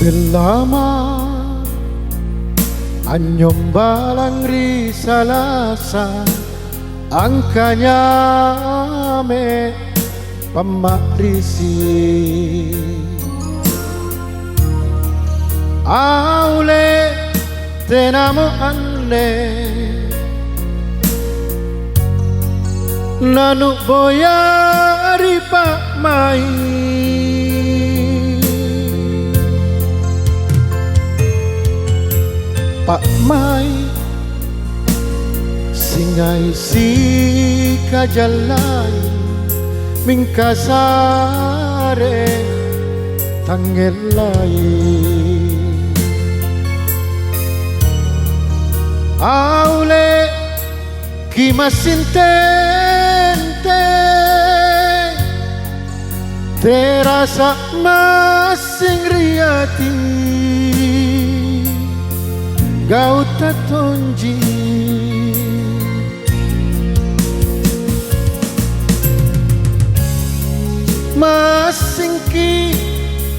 Belama anyong balang risalasa angkanya me pamakrisi aule tenamo anne nanu boyari pak mai Pak Mai singai si kajalai mingkasare tangelai aule kimasintente terasa masing riati gauta tonji masingki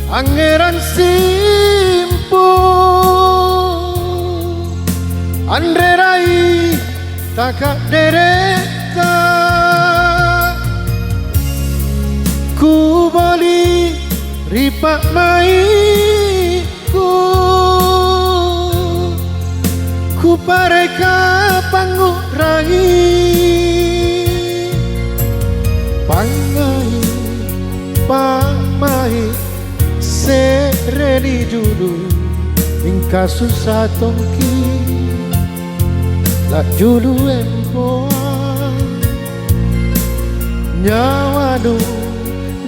angeran simpu andre rai taka dereta ku boli ripak mai ku pareka pangurangi pangai pamai sereni julu ingka susah tongki la julu empoa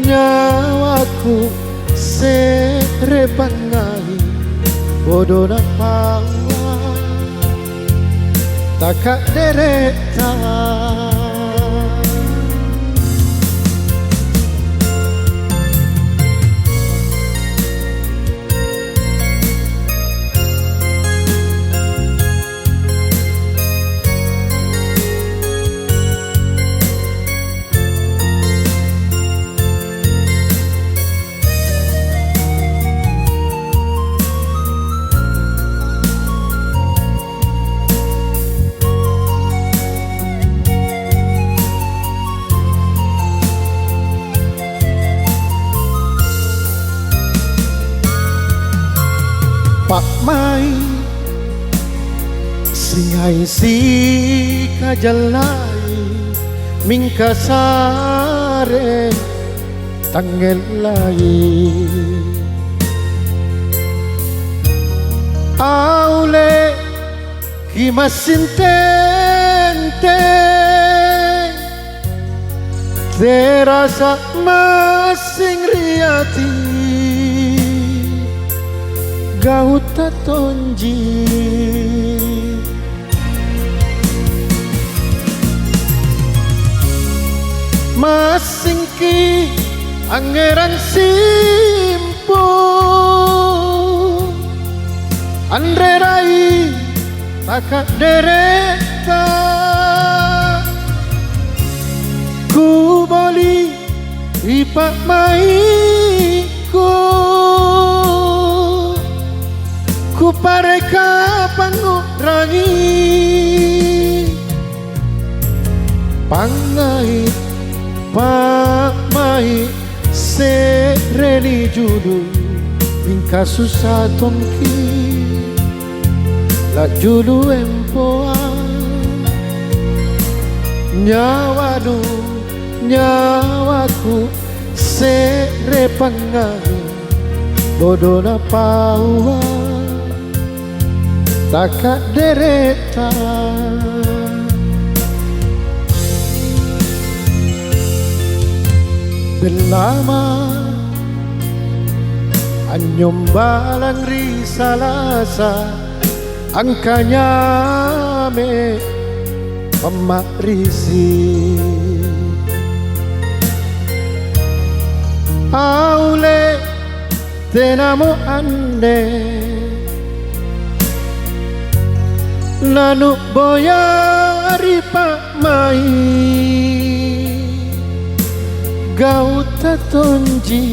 nyawaku sere pangai bodoh na pawa taka dereta Pak Mai singai si kajalai mingkasare tangelai aule kimasintente terasa masing riati gauta tonji masingki angeran simpu andre rai taka dereta ku boli ipak maiku ku pareka pangurangi pangai pamai sereni julu ingka susah tongki la julu empoa nyawaku sere pangai bodoh na paua taka dereta belama anyong balang risalasa angkanya me pamakrisi aule tenamo ande nanu boyari pak mai gauta tonji